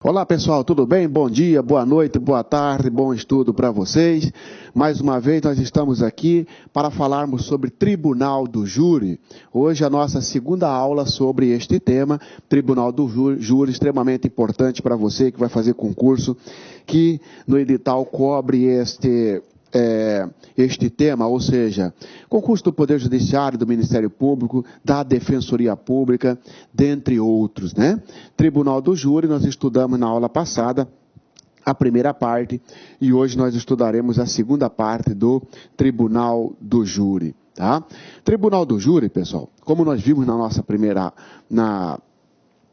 Olá pessoal, tudo bem? Bom dia, boa noite, boa tarde, bom estudo para vocês. Mais uma vez nós estamos aqui para falarmos sobre Tribunal do Júri. Hoje a nossa segunda aula sobre este tema, Tribunal do Júri, extremamente importante para você que vai fazer concurso, que no edital cobre este tema, ou seja, concurso do Poder Judiciário, do Ministério Público, da Defensoria Pública, dentre outros, né? Tribunal do Júri, nós estudamos na aula passada a primeira parte e hoje nós estudaremos a segunda parte do Tribunal do Júri, tá? Tribunal do Júri, pessoal, como nós vimos na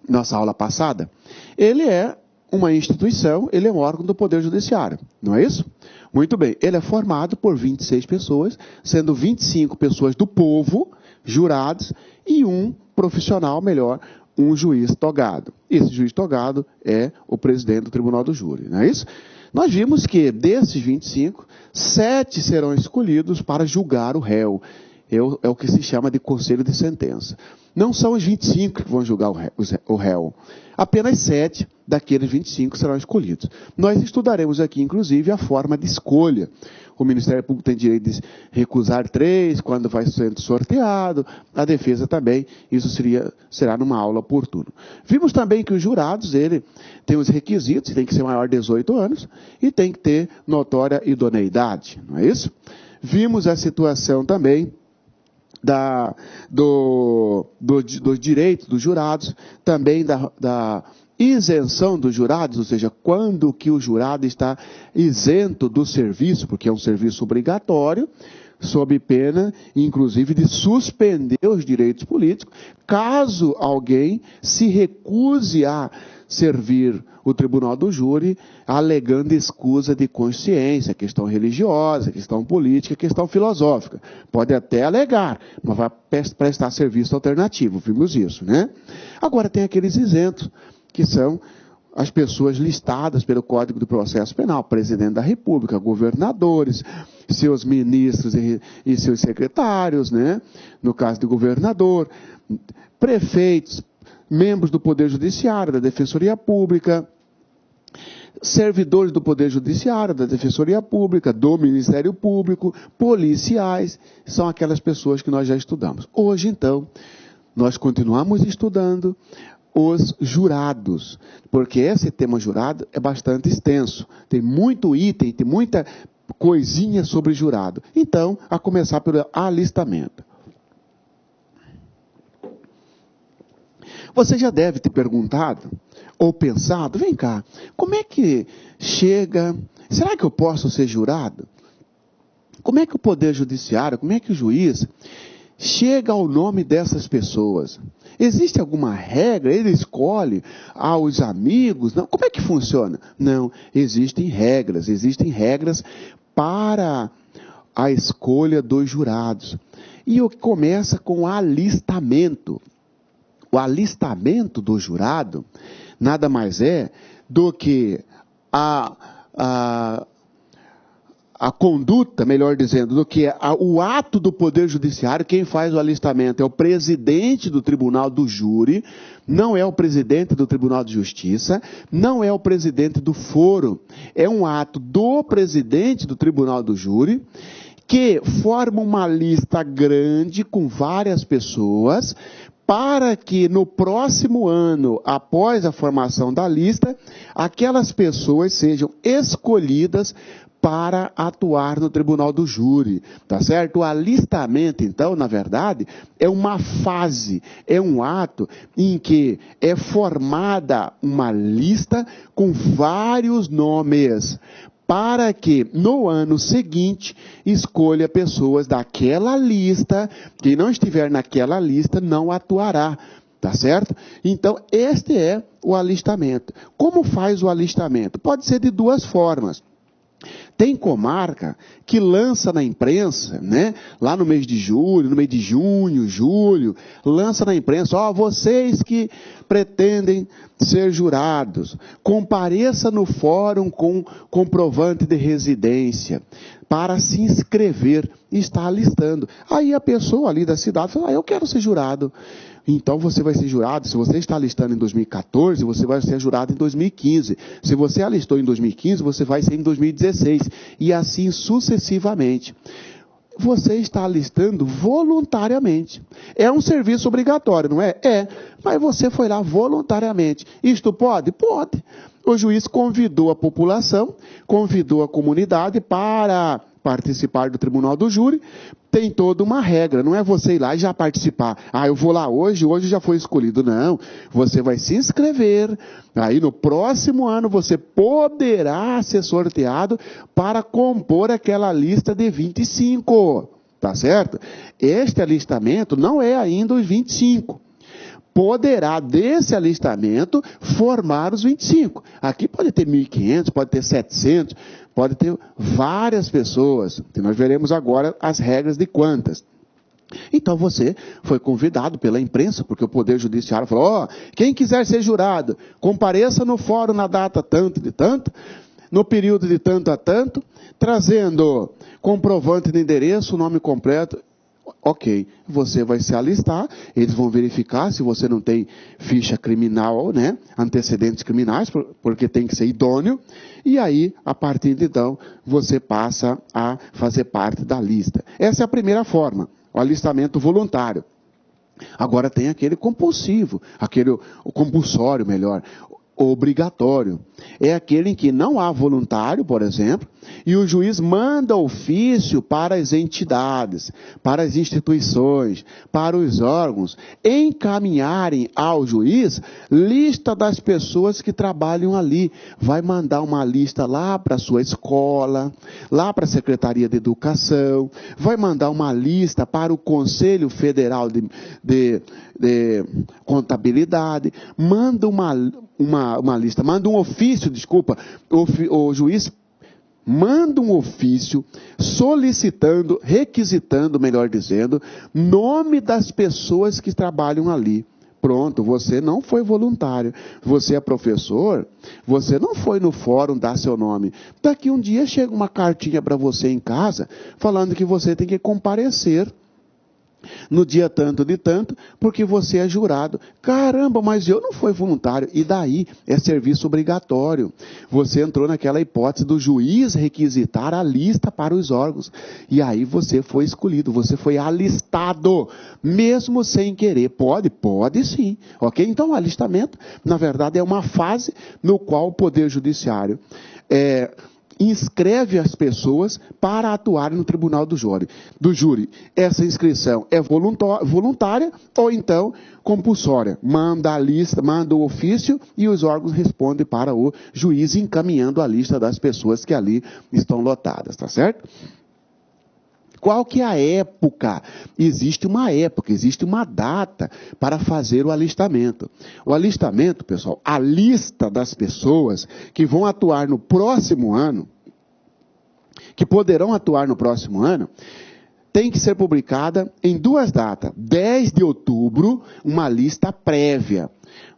nossa aula passada, ele é uma instituição, ele é um órgão do Poder Judiciário, não é isso? Muito bem, ele é formado por 26 pessoas, sendo 25 pessoas do povo, jurados, e um profissional, um juiz togado. Esse juiz togado é o presidente do Tribunal do Júri, não é isso? Nós vimos que desses 25, 7 serão escolhidos para julgar o réu. É o que se chama de conselho de sentença. Não são os 25 que vão julgar o réu. Apenas 7 daqueles 25 serão escolhidos. Nós estudaremos aqui, inclusive, a forma de escolha. O Ministério Público tem direito de recusar 3 quando vai sendo sorteado. A defesa também. Isso será numa aula oportuna. Vimos também que os jurados, ele tem os requisitos, tem que ser maior de 18 anos e tem que ter notória idoneidade. Não é isso? Vimos a situação também dos direitos dos jurados, também da isenção dos jurados, ou seja, quando que o jurado está isento do serviço, porque é um serviço obrigatório, sob pena, inclusive, de suspender os direitos políticos, caso alguém se recuse a servir o Tribunal do Júri, alegando escusa de consciência, questão religiosa, questão política, questão filosófica. Pode até alegar, mas vai prestar serviço alternativo, vimos isso, né? Agora tem aqueles isentos, que são as pessoas listadas pelo Código do Processo Penal, presidente da República, governadores, seus ministros e seus secretários, né? No caso de governador, prefeitos, membros do Poder Judiciário, da Defensoria Pública, servidores do Poder Judiciário, da Defensoria Pública, do Ministério Público, policiais, são aquelas pessoas que nós já estudamos. Hoje, então, nós continuamos estudando os jurados, porque esse tema jurado é bastante extenso, tem muito item, tem muita coisinha sobre jurado. Então, a começar pelo alistamento. Você já deve ter perguntado, ou pensado, vem cá, como é que chega, será que eu posso ser jurado? Como é que o Poder Judiciário, como é que o juiz chega ao nome dessas pessoas? Existe alguma regra? Ele escolhe aos amigos? Não. Como é que funciona? Não, existem regras para a escolha dos jurados. E o que começa com o alistamento. O alistamento do jurado nada mais é do que a conduta, melhor dizendo, do que o ato do Poder Judiciário. Quem faz o alistamento é o presidente do Tribunal do Júri, não é o presidente do Tribunal de Justiça, não é o presidente do foro, é um ato do presidente do Tribunal do Júri, que forma uma lista grande com várias pessoas, para que no próximo ano, após a formação da lista, aquelas pessoas sejam escolhidas para atuar no Tribunal do Júri, tá certo? O alistamento, então, na verdade, é uma fase, é um ato em que é formada uma lista com vários nomes, para que no ano seguinte escolha pessoas daquela lista, quem não estiver naquela lista não atuará, tá certo? Então, este é o alistamento. Como faz o alistamento? Pode ser de duas formas. Tem comarca que lança na imprensa, né? Lá no mês de julho, no mês de junho, julho, lança na imprensa, vocês que pretendem ser jurados, compareça no fórum com comprovante de residência para se inscrever e está alistando. Aí a pessoa ali da cidade fala, eu quero ser jurado. Então você vai ser jurado, se você está alistando em 2014, você vai ser jurado em 2015. Se você alistou em 2015, você vai ser em 2016. E assim sucessivamente. Você está alistando voluntariamente. É um serviço obrigatório, não é? É, mas você foi lá voluntariamente. Isto pode? Pode. O juiz convidou a população, convidou a comunidade para participar do tribunal do júri. Tem toda uma regra, não é você ir lá e já participar. Eu vou lá hoje já foi escolhido. Não, você vai se inscrever. Aí no próximo ano você poderá ser sorteado para compor aquela lista de 25. Tá certo? Este alistamento não é ainda os 25. Poderá, desse alistamento, formar os 25. Aqui pode ter 1.500, pode ter 700, pode ter várias pessoas. E nós veremos agora as regras de quantas. Então você foi convidado pela imprensa, porque o Poder Judiciário falou, quem quiser ser jurado, compareça no fórum na data tanto de tanto, no período de tanto a tanto, trazendo comprovante de endereço, nome completo. Ok, você vai se alistar, eles vão verificar se você não tem ficha criminal, né, antecedentes criminais, porque tem que ser idôneo, e aí, a partir de então, você passa a fazer parte da lista. Essa é a primeira forma, o alistamento voluntário. Agora tem aquele compulsivo, o compulsório, melhor, obrigatório. É aquele em que não há voluntário, por exemplo, e o juiz manda ofício para as entidades, para as instituições, para os órgãos, encaminharem ao juiz lista das pessoas que trabalham ali. Vai mandar uma lista lá para a sua escola, lá para a Secretaria de Educação, vai mandar uma lista para o Conselho Federal de Contabilidade, manda uma lista, manda um ofício, o juiz manda um ofício solicitando, requisitando, melhor dizendo, nome das pessoas que trabalham ali. Pronto, você não foi voluntário, você é professor, você não foi no fórum dar seu nome. Daqui um dia chega uma cartinha para você em casa, falando que você tem que comparecer no dia tanto de tanto, porque você é jurado. Caramba, mas eu não fui voluntário. E daí é serviço obrigatório. Você entrou naquela hipótese do juiz requisitar a lista para os órgãos. E aí você foi escolhido, você foi alistado, mesmo sem querer. Pode sim. Ok? Então o alistamento, na verdade, é uma fase no qual o Poder Judiciário inscreve as pessoas para atuarem no tribunal do júri. Essa inscrição é voluntária ou então compulsória. Manda a lista, manda o ofício e os órgãos respondem para o juiz encaminhando a lista das pessoas que ali estão lotadas, tá certo? Qual que é a época? Existe uma data para fazer o alistamento. O alistamento, pessoal, a lista das pessoas que vão atuar no próximo ano, que poderão atuar no próximo ano, tem que ser publicada em 2 datas. 10 de outubro, uma lista prévia,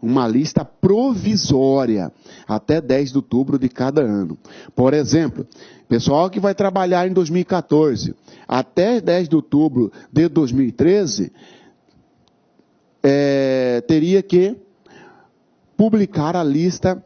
uma lista provisória, até 10 de outubro de cada ano. Por exemplo, pessoal que vai trabalhar em 2014, até 10 de outubro de 2013, teria que publicar a lista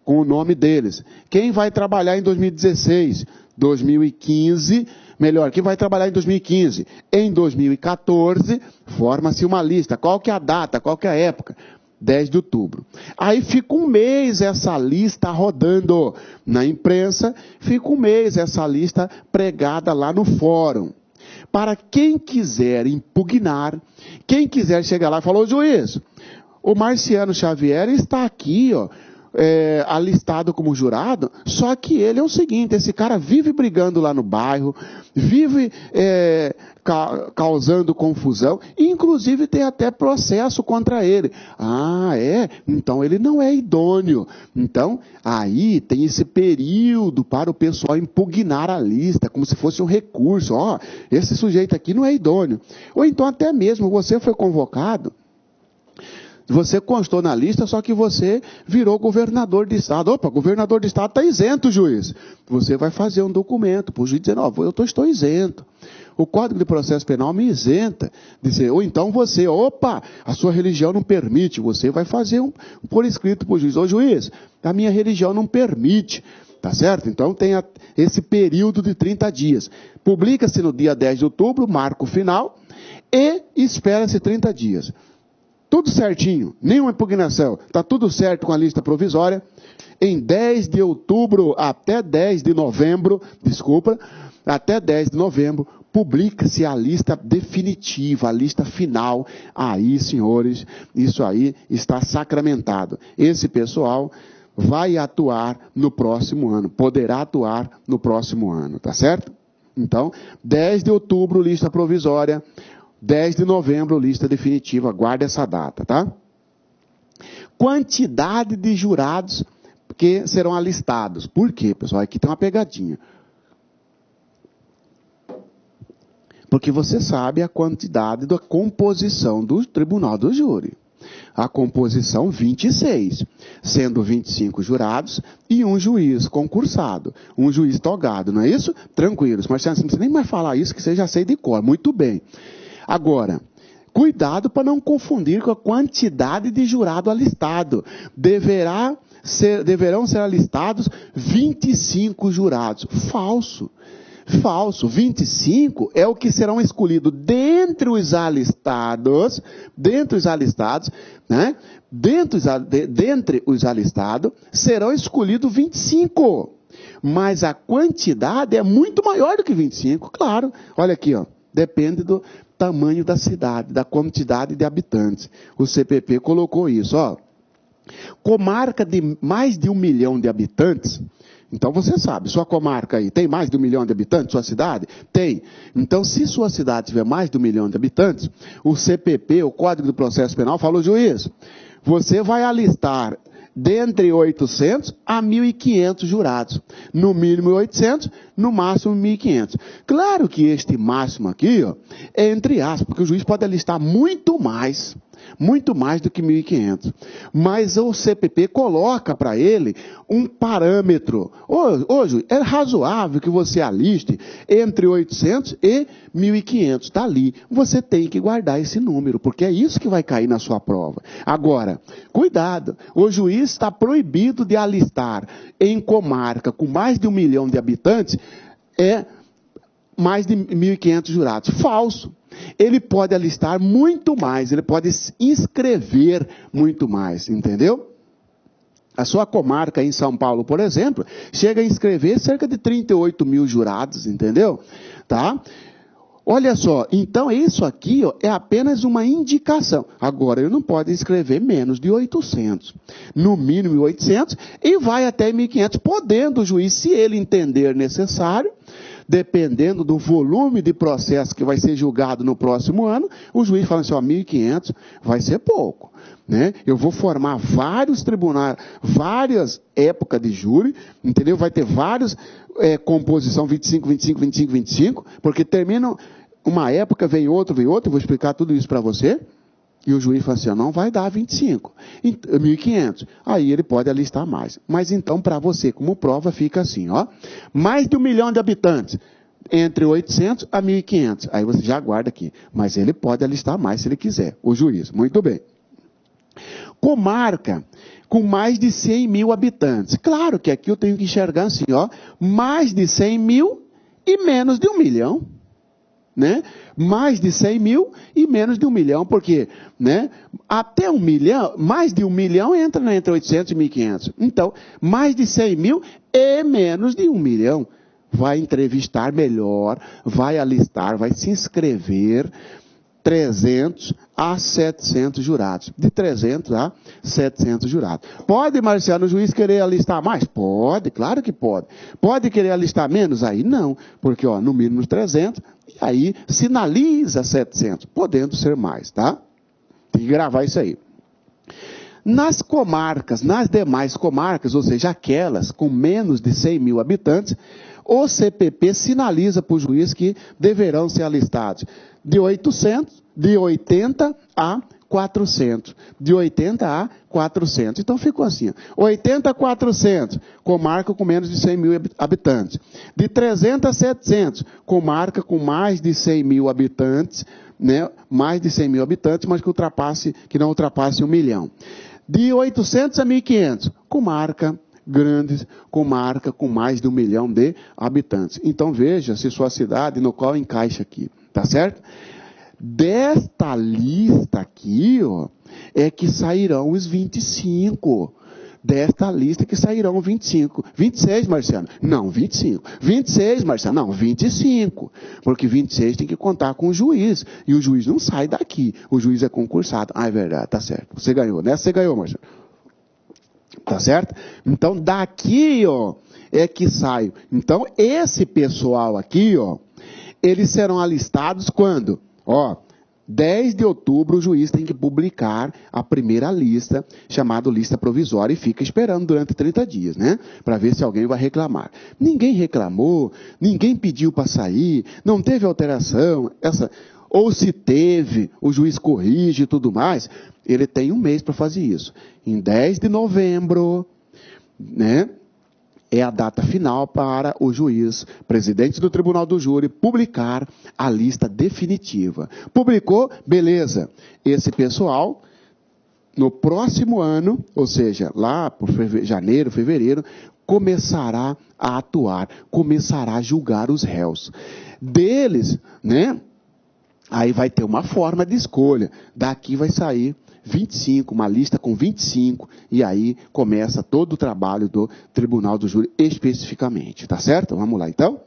com o nome deles. Quem vai trabalhar em 2016, 2015, melhor, quem vai trabalhar em 2015, em 2014, forma-se uma lista. Qual que é a data, qual que é a época? 10 de outubro. Aí fica um mês essa lista rodando na imprensa, fica um mês essa lista pregada lá no fórum. Para quem quiser impugnar, quem quiser chegar lá e falar, ô juiz, o Marciano Xavier está aqui, alistado como jurado, só que ele é o seguinte, esse cara vive brigando lá no bairro, vive causando confusão, e inclusive tem até processo contra ele. Então ele não é idôneo. Então, aí tem esse período para o pessoal impugnar a lista, como se fosse um recurso. Esse sujeito aqui não é idôneo. Ou então até mesmo você foi convocado, você constou na lista, só que você virou governador de estado. Opa, governador de estado está isento, juiz. Você vai fazer um documento para o juiz dizendo, eu estou isento. o Código de Processo Penal me isenta de ser, ou então você, opa, a sua religião não permite, você vai fazer por escrito para o juiz, ô juiz, a minha religião não permite, tá certo? Então tem esse período de 30 dias. Publica-se no dia 10 de outubro, marco final, e espera-se 30 dias. Tudo certinho, nenhuma impugnação, está tudo certo com a lista provisória. Em 10 de outubro até 10 de novembro, até 10 de novembro, publica-se a lista definitiva, a lista final. Aí, senhores, isso aí está sacramentado. Esse pessoal vai atuar no próximo ano, poderá atuar no próximo ano, tá certo? Então, 10 de outubro, lista provisória, 10 de novembro, lista definitiva, guarda essa data, tá? Quantidade de jurados que serão alistados. Por quê, pessoal? Aqui tem uma pegadinha. Porque você sabe a quantidade da composição do tribunal do júri. A composição 26, sendo 25 jurados e um juiz concursado, um juiz togado, não é isso? Tranquilos, mas você não precisa nem mais falar isso, que você já sei de cor. Muito bem. Agora, cuidado para não confundir com a quantidade de jurado alistado. Deverão ser alistados 25 jurados. Falso. Falso. 25 é o que serão escolhidos dentre os alistados, né? Dentre os alistados, serão escolhidos 25. Mas a quantidade é muito maior do que 25, claro. Olha aqui, ó. Depende do tamanho da cidade, da quantidade de habitantes. O CPP colocou isso, ó. Comarca de mais de 1 milhão de habitantes. Então você sabe, sua comarca aí tem mais de 1 milhão de habitantes, sua cidade? Tem. Então, se sua cidade tiver mais de 1 milhão de habitantes, o CPP, o Código do Processo Penal, falou, juiz, você vai alistar dentre 800 a 1.500 jurados. No mínimo 800, no máximo 1.500. Claro que este máximo aqui, ó, é entre aspas, porque o juiz pode alistar muito mais do que 1.500. Mas o CPP coloca para ele um parâmetro. Hoje, é razoável que você aliste entre 800 e 1.500. Está ali. Você tem que guardar esse número, porque é isso que vai cair na sua prova. Agora, cuidado. O juiz está proibido de alistar em comarca com mais de 1 milhão de habitantes mais de 1.500 jurados. Falso. Ele pode alistar muito mais, ele pode inscrever muito mais, entendeu? A sua comarca em São Paulo, por exemplo, chega a inscrever cerca de 38 mil jurados, entendeu? Tá? Olha só, então isso aqui, ó, é apenas uma indicação. Agora, ele não pode inscrever menos de 800. No mínimo 800 e vai até 1.500, podendo o juiz, se ele entender necessário, dependendo do volume de processo que vai ser julgado no próximo ano, o juiz fala assim, ó, 1.500 vai ser pouco, né? Eu vou formar vários tribunais, várias épocas de júri, entendeu? Vai ter vários, composição 25, 25, 25, 25, porque termina uma época, vem outro, eu vou explicar tudo isso para você. E o juiz fala assim, ó, não vai dar 25, 1.500. Aí ele pode alistar mais. Mas então, para você, como prova, fica assim, ó. Mais de 1 milhão de habitantes, entre 800 a 1.500. Aí você já guarda aqui. Mas ele pode alistar mais se ele quiser, o juiz. Muito bem. Comarca com mais de 100 mil habitantes. Claro que aqui eu tenho que enxergar assim, ó. Mais de 100 mil e menos de 1 milhão. Né? Mais de 100 mil e menos de 1 milhão, porque, né? Até 1 milhão, mais de 1 milhão entra entre 800 e 1.500. Então, mais de 100 mil e menos de 1 milhão. Vai entrevistar melhor, vai alistar, vai se inscrever 300 a 700 jurados. De 300 a 700 jurados. Pode, Marciano, o juiz querer alistar mais? Pode, claro que pode. Pode querer alistar menos? Aí não, porque ó, no mínimo 300, e aí sinaliza 700, podendo ser mais, tá? Tem que gravar isso aí. Nas comarcas, nas demais comarcas, ou seja, aquelas com menos de 100 mil habitantes, o CPP sinaliza para o juiz que deverão ser alistados de 80 a 400. De 80 a 400. Então ficou assim, 80 a 400, comarca com menos de 100 mil habitantes. De 300 a 700, comarca com mais de 100 mil habitantes, né? Mais de 100 mil habitantes, mas que não ultrapasse 1 milhão. De 800 a 1.500, comarca grandes, comarca com mais de 1 milhão de habitantes. Então veja se sua cidade no qual encaixa aqui, tá certo? Desta lista aqui, ó, é que sairão os 25. Desta lista que sairão 25. 26, Marciano? Não, 25. 26, Marciano? Não, 25. Porque 26 tem que contar com o juiz. E o juiz não sai daqui. O juiz é concursado. Ah, é verdade, tá certo. Você ganhou, né? Você ganhou, Marciano. Tá certo? Então, daqui, ó, é que sai. Então, esse pessoal aqui, ó, eles serão alistados quando? Ó, 10 de outubro o juiz tem que publicar a primeira lista, chamada lista provisória, e fica esperando durante 30 dias, né? Para ver se alguém vai reclamar. Ninguém reclamou, ninguém pediu para sair, não teve alteração, ou se teve, o juiz corrige e tudo mais. Ele tem 1 mês para fazer isso. Em 10 de novembro, né? É a data final para o juiz, presidente do Tribunal do Júri, publicar a lista definitiva. Publicou, beleza. Esse pessoal, no próximo ano, ou seja, lá por janeiro, fevereiro, começará a atuar, começará a julgar os réus. Deles, né? Aí vai ter uma forma de escolha. Daqui vai sair 25, uma lista com 25, e aí começa todo o trabalho do Tribunal do Júri especificamente, tá certo? Vamos lá, então.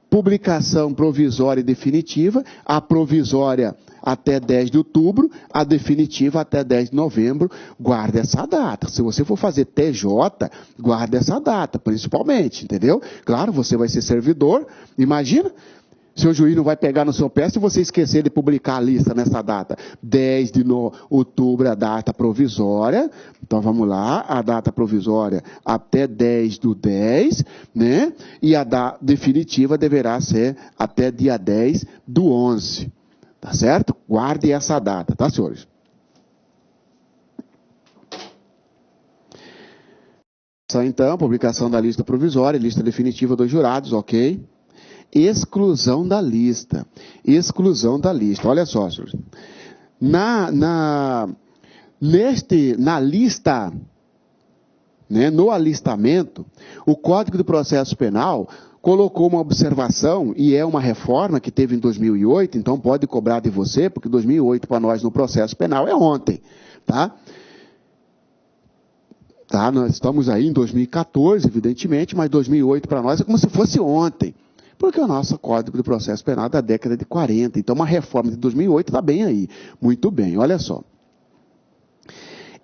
Publicação provisória e definitiva, a provisória até 10 de outubro, a definitiva até 10 de novembro. Guarda essa data. Se você for fazer TJ, guarda essa data, principalmente, entendeu? Claro, você vai ser servidor, imagina. Seu juiz não vai pegar no seu pé se você esquecer de publicar a lista nessa data. 10 de outubro, a data provisória. Então, vamos lá. A data provisória até 10 do 10, né? E a data definitiva deverá ser até dia 10 do 11. Tá certo? Guarde essa data, tá, senhores? Então, publicação da lista provisória, lista definitiva dos jurados, ok? Exclusão da lista. Exclusão da lista. Olha só, senhores. Na lista, né, no alistamento, o Código de Processo Penal colocou uma observação, e é uma reforma que teve em 2008, então pode cobrar de você, porque 2008 para nós no processo penal é ontem, tá? Tá? Nós estamos aí em 2014, evidentemente, mas 2008 para nós é como se fosse ontem. Porque o nosso Código de Processo Penal é da década de 40. Então, uma reforma de 2008 está bem aí. Muito bem, olha só.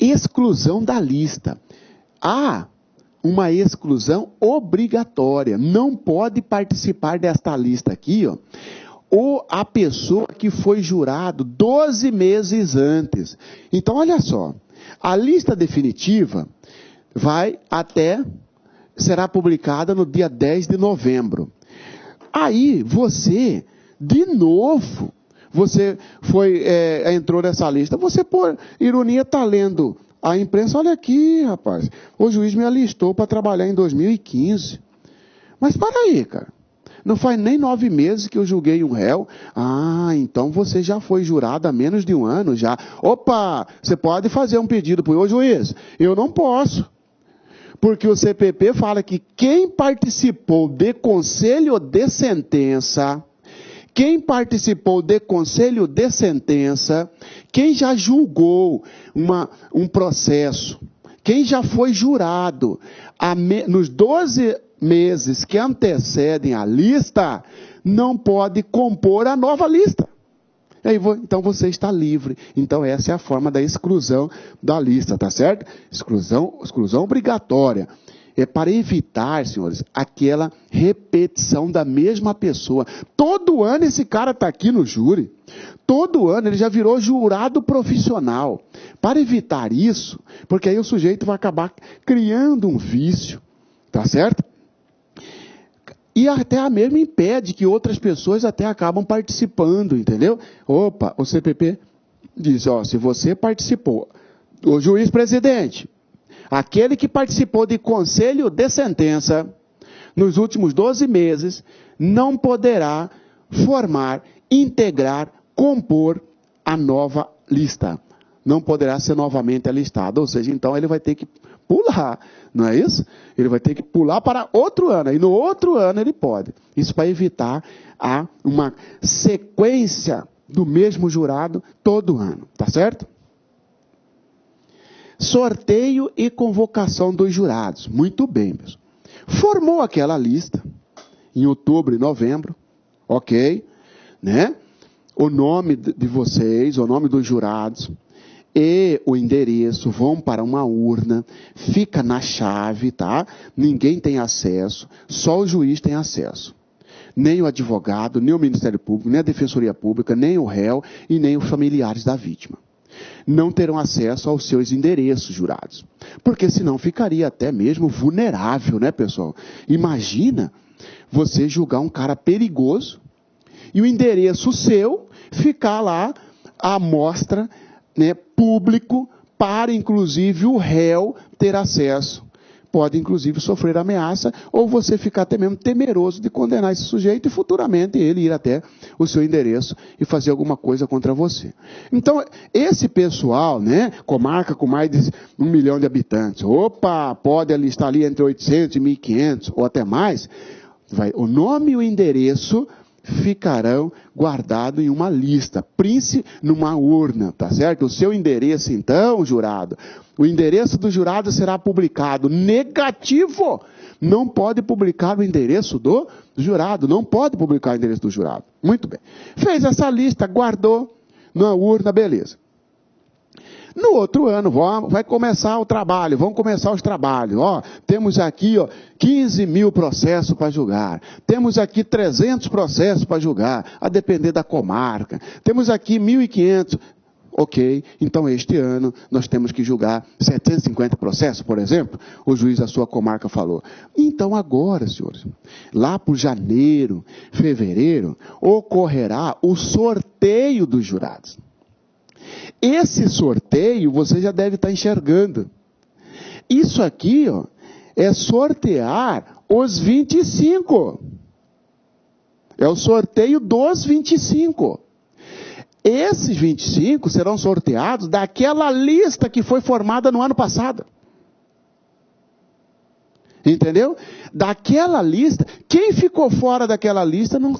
Exclusão da lista. Há uma exclusão obrigatória. Não pode participar desta lista aqui, ó, ou a pessoa que foi jurado 12 meses antes. Então, olha só. A lista definitiva será publicada no dia 10 de novembro. Aí, você, de novo, você entrou nessa lista, você, por ironia, está lendo a imprensa, olha aqui, rapaz, o juiz me alistou para trabalhar em 2015. Mas para aí, cara, não faz nem 9 meses que eu julguei um réu. Ah, então você já foi jurado há menos de 1 ano já. Opa, você pode fazer um pedido para o juiz? Eu não posso. Porque o CPP fala que quem participou de conselho de sentença, quem já julgou um processo, quem já foi jurado nos 12 meses que antecedem a lista, não pode compor a nova lista. Então você está livre. Então essa é a forma da exclusão da lista, tá certo? Exclusão obrigatória. É para evitar, senhores, aquela repetição da mesma pessoa. Todo ano esse cara está aqui no júri. Todo ano ele já virou jurado profissional. Para evitar isso, porque aí o sujeito vai acabar criando um vício, tá certo? E até a mesma impede que outras pessoas até acabam participando, entendeu? Opa, o CPP diz, ó, se você participou, o juiz presidente, aquele que participou de conselho de sentença nos últimos 12 meses, não poderá formar, integrar, compor a nova lista. Não poderá ser novamente alistado. Ou seja, então ele vai ter que pular, não é isso? Ele vai ter que pular para outro ano. E no outro ano ele pode. Isso para evitar uma sequência do mesmo jurado todo ano. Tá certo? Sorteio e convocação dos jurados. Muito bem, pessoal. Formou aquela lista em outubro e novembro. Ok? Né? O nome de vocês, o nome dos jurados e o endereço vão para uma urna, fica na chave, tá? Ninguém tem acesso, só o juiz tem acesso. Nem o advogado, nem o Ministério Público, nem a Defensoria Pública, nem o réu e nem os familiares da vítima. Não terão acesso aos seus endereços, jurados. Porque senão ficaria até mesmo vulnerável, né, pessoal? Imagina você julgar um cara perigoso e o endereço seu ficar lá à mostra, né, público, para inclusive o réu ter acesso. Pode inclusive sofrer ameaça, ou você ficar até mesmo temeroso de condenar esse sujeito e futuramente ele ir até o seu endereço e fazer alguma coisa contra você. Então, esse pessoal, né, comarca com mais de 1 milhão de habitantes, opa, pode alistar ali entre 800 e 1.500 ou até mais, o nome e o endereço ficarão guardados em uma lista, numa urna, tá certo? O seu endereço, então, jurado, o endereço do jurado será publicado negativo. Não pode publicar o endereço do jurado, não pode publicar o endereço do jurado. Muito bem. Fez essa lista, guardou na urna, beleza. No outro ano, vai começar o trabalho, vão começar os trabalhos. Ó, temos aqui, ó, 15 mil processos para julgar. Temos aqui 300 processos para julgar, a depender da comarca. Temos aqui 1.500. Ok, então este ano nós temos que julgar 750 processos, por exemplo. O juiz da sua comarca falou. Então agora, senhores, lá por janeiro, fevereiro, ocorrerá o sorteio dos jurados. Esse sorteio você já deve estar enxergando. Isso aqui, ó, é sortear os 25. É o sorteio dos 25. Esses 25 serão sorteados daquela lista que foi formada no ano passado. Entendeu? Daquela lista, quem ficou fora daquela lista não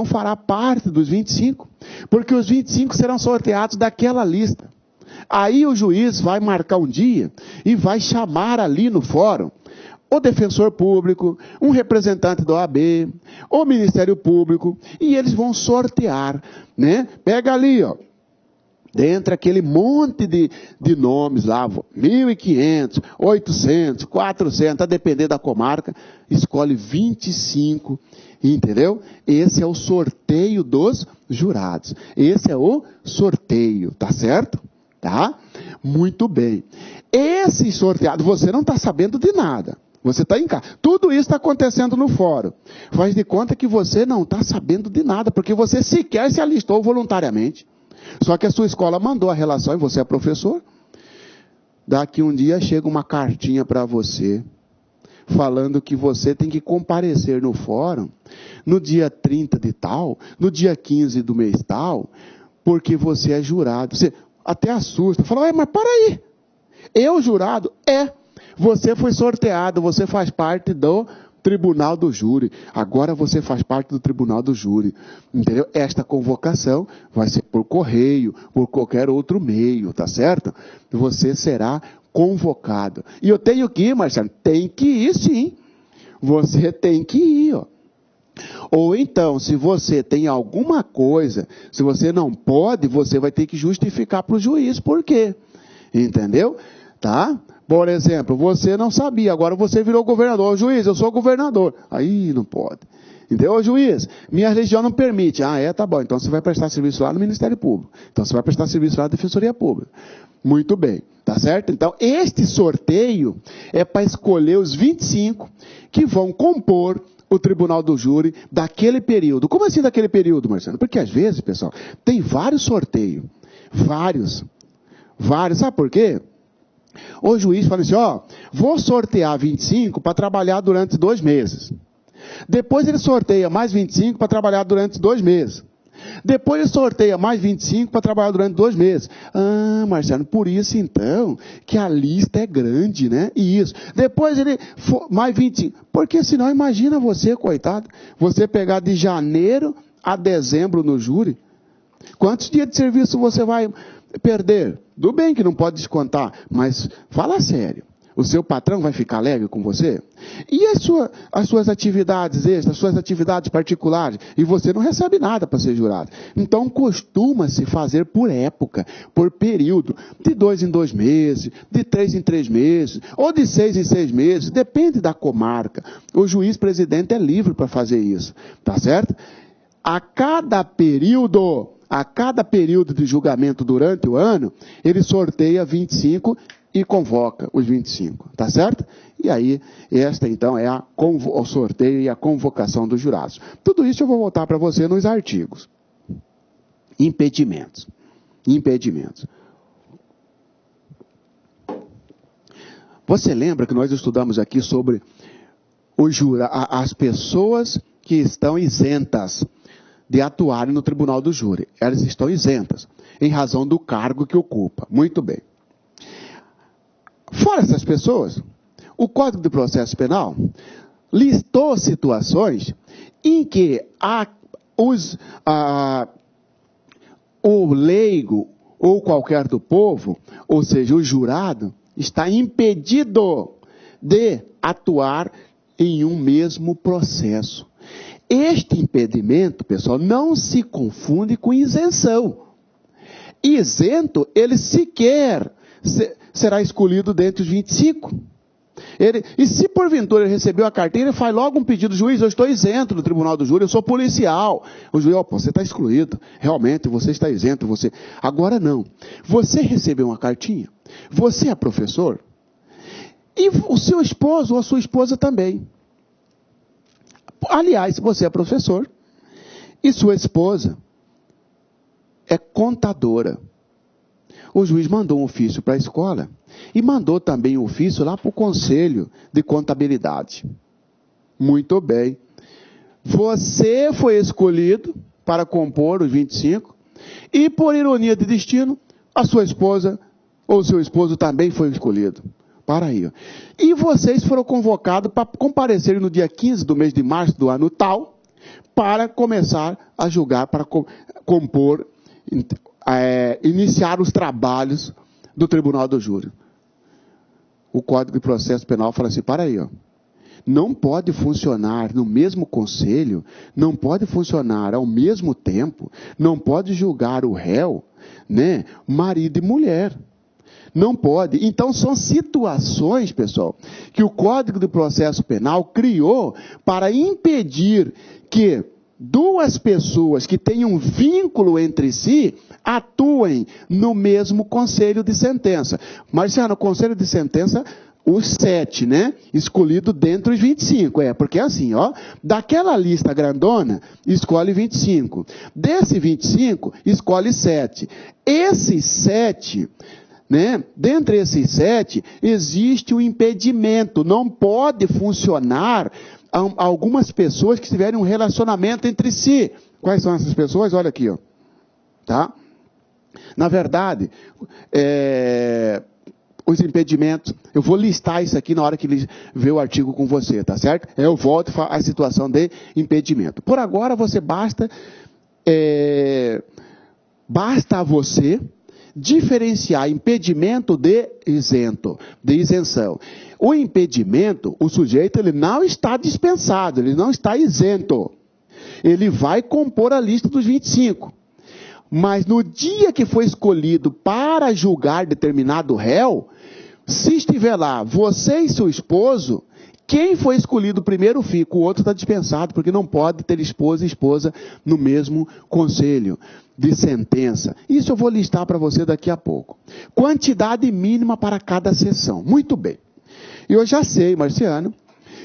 fará parte dos 25, porque os 25 serão sorteados daquela lista. Aí o juiz vai marcar um dia e vai chamar ali no fórum o defensor público, um representante da OAB, o Ministério Público, e eles vão sortear, né? Pega ali, ó. Dentre aquele monte de nomes lá, 1.500, 800, 400, a depender da comarca, escolhe 25, entendeu? Esse é o sorteio dos jurados. Esse é o sorteio, tá certo? Tá? Muito bem. Esse sorteado, você não está sabendo de nada. Você está em casa. Tudo isso está acontecendo no fórum. Faz de conta que você não está sabendo de nada, porque você sequer se alistou voluntariamente. Só que a sua escola mandou a relação e você é professor. Daqui um dia chega uma cartinha para você, falando que você tem que comparecer no fórum no dia 30 de tal, no dia 15 do mês tal, porque você é jurado. Você até assusta, fala, mas para aí, eu jurado? Você foi sorteado, você faz parte do Tribunal do Júri. Agora você faz parte do Tribunal do Júri. Entendeu? Esta convocação vai ser por correio, por qualquer outro meio, tá certo? Você será convocado. E eu tenho que ir, Marcelo? Tem que ir, sim. Você tem que ir, ó. Ou então, se você tem alguma coisa, se você não pode, você vai ter que justificar para o juiz. Por quê? Entendeu? Tá? Por exemplo, você não sabia, agora você virou governador. Ô, juiz, eu sou governador. Aí não pode. Entendeu? Ô, juiz, minha região não permite. Tá bom. Então você vai prestar serviço lá no Ministério Público. Então você vai prestar serviço lá na Defensoria Pública. Muito bem. Tá certo? Então, este sorteio é para escolher os 25 que vão compor o tribunal do júri daquele período. Como assim daquele período, Marcelo? Porque às vezes, pessoal, tem vários sorteios. Vários. Sabe por quê? O juiz fala assim, vou sortear 25 para trabalhar durante 2 meses. Depois ele sorteia mais 25 para trabalhar durante 2 meses. Depois ele sorteia mais 25 para trabalhar durante 2 meses. Ah, Marcelo, por isso então que a lista é grande, né? Isso. Depois ele mais 25. Porque senão imagina você, coitado, você pegar de janeiro a dezembro no júri. Quantos dias de serviço você vai perder? Tudo bem que não pode descontar, mas fala sério. O seu patrão vai ficar alegre com você? E as suas atividades extras, as suas atividades particulares? E você não recebe nada para ser jurado. Então, costuma-se fazer por época, por período, de 2 em 2 meses, de 3 em 3 meses, ou de 6 em 6 meses, depende da comarca. O juiz presidente é livre para fazer isso, tá certo? A cada período de julgamento durante o ano, ele sorteia 25 e convoca os 25, tá certo? E aí, esta então é o sorteio e a convocação dos jurados. Tudo isso eu vou voltar para você nos artigos. Impedimentos. Você lembra que nós estudamos aqui sobre as pessoas que estão isentas de atuarem no tribunal do júri. Elas estão isentas, em razão do cargo que ocupa. Muito bem. Fora essas pessoas, o Código de Processo Penal listou situações em que o leigo ou qualquer do povo, ou seja, o jurado, está impedido de atuar em um mesmo processo. Este impedimento, pessoal, não se confunde com isenção. Isento, ele sequer será escolhido dentre os 25. E se porventura ele recebeu a carteira, ele faz logo um pedido, juiz, eu estou isento do tribunal do júri, eu sou policial. O juiz, você está excluído, realmente, você está isento. Agora não. Você recebeu uma cartinha, você é professor, e o seu esposo ou a sua esposa também. Aliás, você é professor e sua esposa é contadora. O juiz mandou um ofício para a escola e mandou também um ofício lá para o Conselho de Contabilidade. Muito bem. Você foi escolhido para compor os 25 e, por ironia de destino, a sua esposa ou seu esposo também foi escolhido. Para aí. E vocês foram convocados para comparecerem no dia 15 do mês de março do ano tal, para começar a julgar, para compor, iniciar os trabalhos do Tribunal do Júri. O Código de Processo Penal fala assim, para aí, não pode funcionar no mesmo conselho, não pode funcionar ao mesmo tempo, não pode julgar o réu, né, marido e mulher. Não pode. Então, são situações, pessoal, que o Código de Processo Penal criou para impedir que 2 pessoas que têm um vínculo entre si atuem no mesmo conselho de sentença. Marciano, no conselho de sentença, os 7, né? Escolhido dentre os 25. Porque é assim, daquela lista grandona, escolhe 25. Desse 25, escolhe 7. Esses 7... né? Dentre esses 7, existe um impedimento, não pode funcionar algumas pessoas que tiverem um relacionamento entre si. Quais são essas pessoas? Olha aqui, tá? Na verdade, os impedimentos, eu vou listar isso aqui na hora que ver o artigo com você, tá certo? Eu volto à situação de impedimento. Por agora, basta a você diferenciar impedimento de isenção. O impedimento, o sujeito, ele não está dispensado, ele não está isento. Ele vai compor a lista dos 25. Mas no dia que foi escolhido para julgar determinado réu, se estiver lá você e seu esposo, quem foi escolhido primeiro fica, o outro está dispensado, porque não pode ter esposa e esposa no mesmo conselho de sentença. Isso eu vou listar para você daqui a pouco. Quantidade mínima para cada sessão. Muito bem. Eu já sei, Marciano,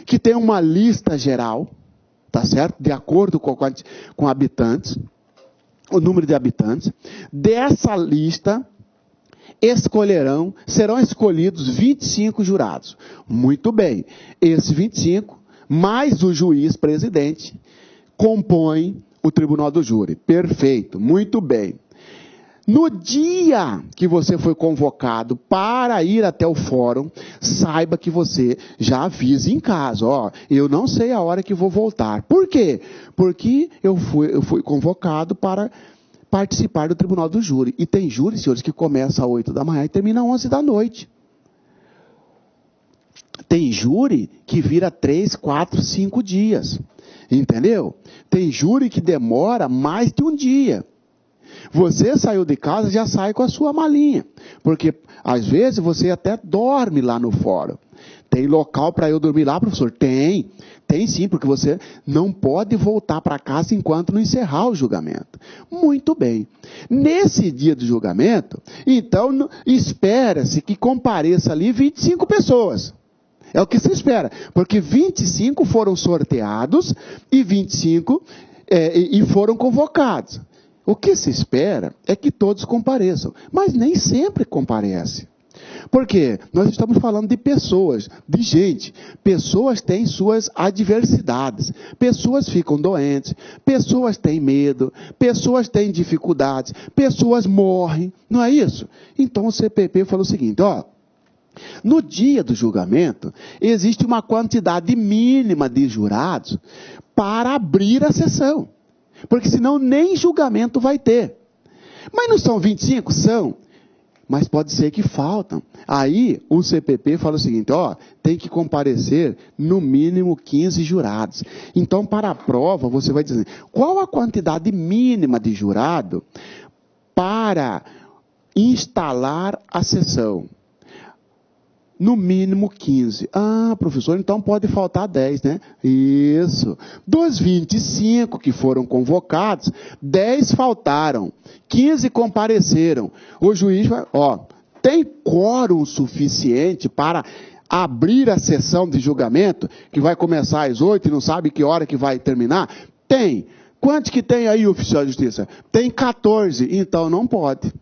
que tem uma lista geral, tá certo? De acordo com habitantes, o número de habitantes. Dessa lista, serão escolhidos 25 jurados. Muito bem. Esses 25, mais o juiz presidente, compõem o tribunal do júri. Perfeito, muito bem. No dia que você foi convocado para ir até o fórum, saiba que você já avise em casa, ó, eu não sei a hora que vou voltar. Por quê? Porque eu fui convocado para participar do tribunal do júri. E tem júri, senhores, que começa às 8 da manhã e termina às 11 da noite. Tem júri que vira 3, 4, 5 dias. Entendeu? Tem júri que demora mais de um dia. Você saiu de casa, já sai com a sua malinha. Porque, às vezes, você até dorme lá no fórum. Tem local para eu dormir lá, professor? Tem. Tem sim, porque você não pode voltar para casa enquanto não encerrar o julgamento. Muito bem. Nesse dia do julgamento, então, espera-se que compareça ali 25 pessoas. É o que se espera. Porque 25 foram sorteados e 25 foram convocados. O que se espera é que todos compareçam, mas nem sempre comparece. Por quê? Nós estamos falando de pessoas, de gente. Pessoas têm suas adversidades, pessoas ficam doentes, pessoas têm medo, pessoas têm dificuldades, pessoas morrem, não é isso? Então o CPP falou o seguinte, ó, no dia do julgamento, existe uma quantidade mínima de jurados para abrir a sessão. Porque senão nem julgamento vai ter. Mas não são 25? São. Mas pode ser que faltam. Aí o CPP fala o seguinte, ó, tem que comparecer no mínimo 15 jurados. Então, para a prova, você vai dizer, qual a quantidade mínima de jurado para instalar a sessão? No mínimo 15. Ah, professor, então pode faltar 10, né? Isso. Dos 25 que foram convocados, 10 faltaram. 15 compareceram. O juiz vai, ó, tem quórum suficiente para abrir a sessão de julgamento, que vai começar às 8 e não sabe que hora que vai terminar? Tem. Quantos que tem aí, oficial de justiça? Tem 14. Então não pode.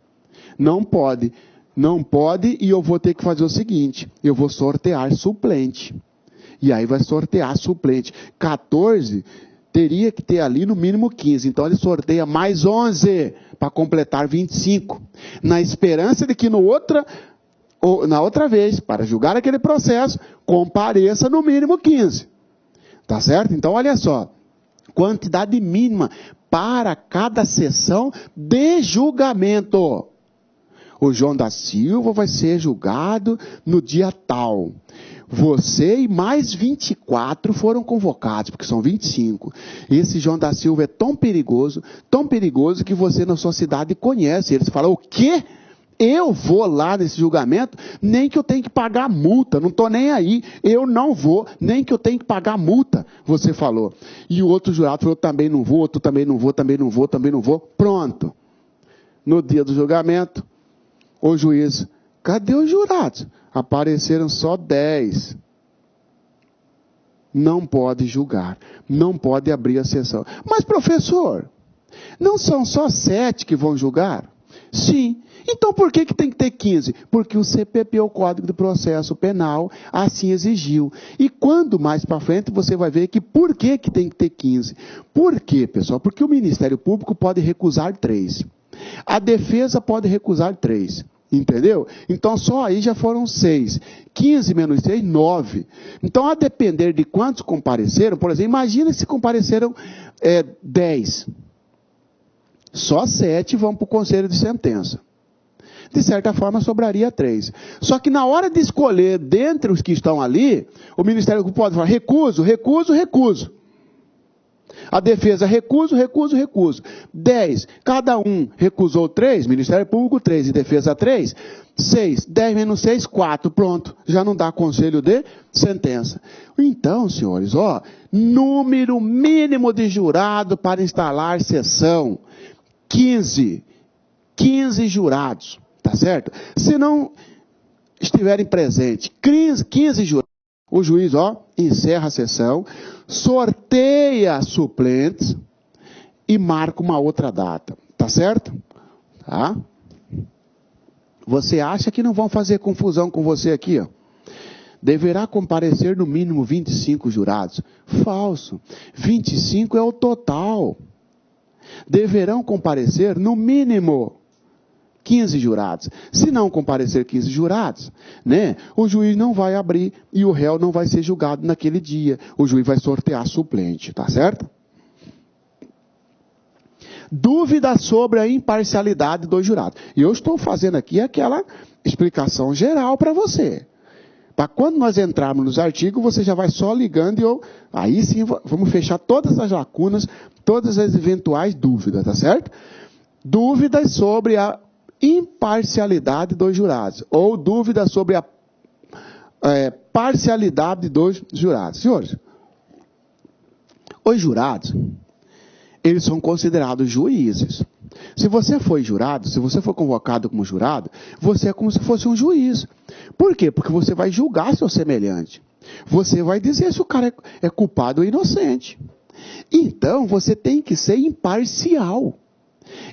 Não pode. Não pode, e eu vou ter que fazer o seguinte, eu vou sortear suplente. E aí vai sortear suplente. 14, teria que ter ali no mínimo 15. Então ele sorteia mais 11 para completar 25. Na esperança de que na outra vez, para julgar aquele processo, compareça no mínimo 15. Tá certo? Então olha só, quantidade mínima para cada sessão de julgamento. O João da Silva vai ser julgado no dia tal. Você e mais 24 foram convocados, porque são 25. Esse João da Silva é tão perigoso que você na sua cidade conhece. Eles falam, o quê? Eu vou lá nesse julgamento, nem que eu tenha que pagar multa, não estou nem aí. Eu não vou, nem que eu tenha que pagar multa, você falou. E o outro jurado falou, também não vou, outro também não vou, também não vou, também não vou. Pronto. No dia do julgamento, o juiz, cadê os jurados? Apareceram só 10. Não pode julgar, não pode abrir a sessão. Mas professor, não são só 7 que vão julgar? Sim. Então por que tem que ter 15? Porque o CPP, o Código de Processo Penal, assim exigiu. E quando mais para frente você vai ver que por que tem que ter 15? Por quê, pessoal? Porque o Ministério Público pode recusar 3. A defesa pode recusar 3. Entendeu? Então só aí já foram 6. 15 menos 6, 9. Então a depender de quantos compareceram, por exemplo, imagina se compareceram 10. Só 7 vão para o conselho de sentença. De certa forma sobraria 3. Só que na hora de escolher dentre os que estão ali, o Ministério Público pode falar recuso, recuso, recuso. A defesa recuso, recuso, recuso. 10. Cada um recusou 3, Ministério Público 3 e defesa 3. 6. 10 menos 6, 4. Pronto. Já não dá conselho de sentença. Então, senhores, ó, número mínimo de jurado para instalar sessão. 15. 15 jurados. Tá certo? Se não estiverem presentes 15 jurados, O juiz, encerra a sessão, sorteia suplentes e marca uma outra data. Tá certo? Tá? Você acha que não vão fazer confusão com você aqui, ó? Deverá comparecer no mínimo 25 jurados. Falso. 25 é o total. Deverão comparecer no mínimo 15 jurados. Se não comparecer 15 jurados, né, o juiz não vai abrir e o réu não vai ser julgado naquele dia. O juiz vai sortear suplente, tá certo? Dúvida sobre a imparcialidade do jurado. E eu estou fazendo aqui aquela explicação geral para você. Para quando nós entrarmos nos artigos, você já vai só ligando e aí sim vamos fechar todas as lacunas, todas as eventuais dúvidas, tá certo? Dúvidas sobre a imparcialidade dos jurados, ou dúvidas sobre a parcialidade dos jurados. Senhores, os jurados, eles são considerados juízes. Se você foi jurado, se você for convocado como jurado, você é como se fosse um juiz. Por quê? Porque você vai julgar seu semelhante. Você vai dizer se o cara é culpado ou inocente. Então, você tem que ser imparcial.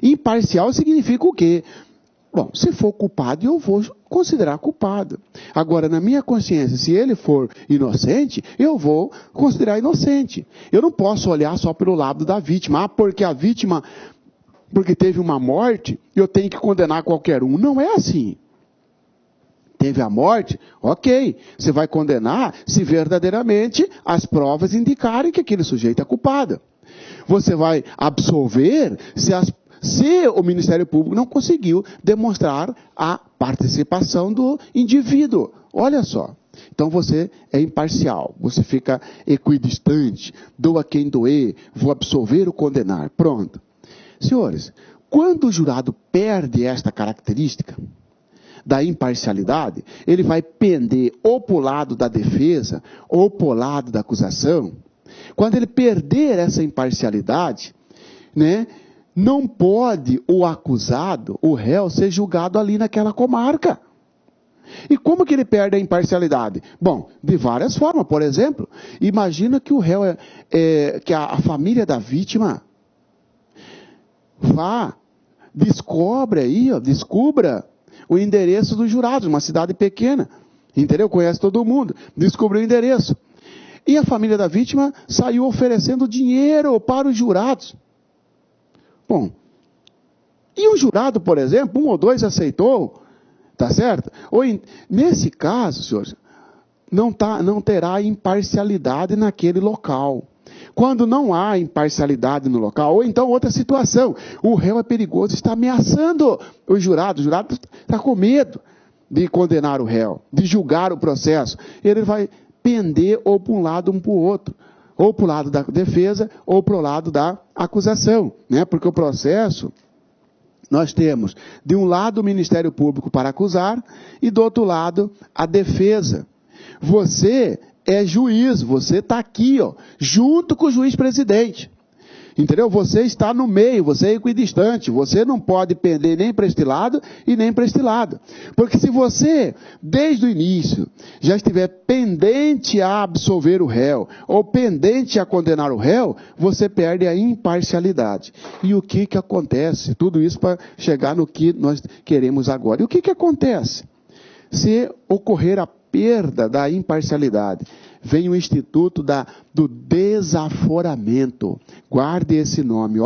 Imparcial significa o quê? Bom, se for culpado, eu vou considerar culpado. Agora, na minha consciência, se ele for inocente, eu vou considerar inocente. Eu não posso olhar só pelo lado da vítima. Porque a vítima, porque teve uma morte, eu tenho que condenar qualquer um. Não é assim. Teve a morte, ok. Você vai condenar se verdadeiramente as provas indicarem que aquele sujeito é culpado. Você vai absolver se o Ministério Público não conseguiu demonstrar a participação do indivíduo. Olha só. Então você é imparcial, você fica equidistante, doa quem doer, vou absolver ou condenar. Pronto. Senhores, quando o jurado perde esta característica da imparcialidade, ele vai pender ou para o lado da defesa ou para o lado da acusação. Quando ele perder essa imparcialidade, né, não pode o acusado, o réu, ser julgado ali naquela comarca. E como que ele perde a imparcialidade? Bom, de várias formas. Por exemplo, imagina que o réu que a família da vítima descubra o endereço dos jurados, uma cidade pequena, entendeu? Conhece todo mundo, descobriu o endereço. E a família da vítima saiu oferecendo dinheiro para os jurados. Bom, e o jurado, por exemplo, 1 ou 2 aceitou, tá certo? Nesse caso, senhores, não terá imparcialidade naquele local. Quando não há imparcialidade no local, ou então outra situação, o réu é perigoso, está ameaçando o jurado está com medo de condenar o réu, de julgar o processo. Ele vai pender ou para um lado ou para o outro, ou para o lado da defesa ou para o lado da acusação, né? Porque o processo, nós temos de um lado o Ministério Público para acusar e do outro lado a defesa. Você é juiz, você está aqui, junto com o juiz-presidente. Entendeu? Você está no meio, você é equidistante, você não pode pender nem para este lado e nem para este lado. Porque se você, desde o início, já estiver pendente a absolver o réu, ou pendente a condenar o réu, você perde a imparcialidade. E o que acontece? Tudo isso para chegar no que nós queremos agora. E o que acontece? Se ocorrer a perda da imparcialidade, vem o instituto do desaforamento. Guarde esse nome,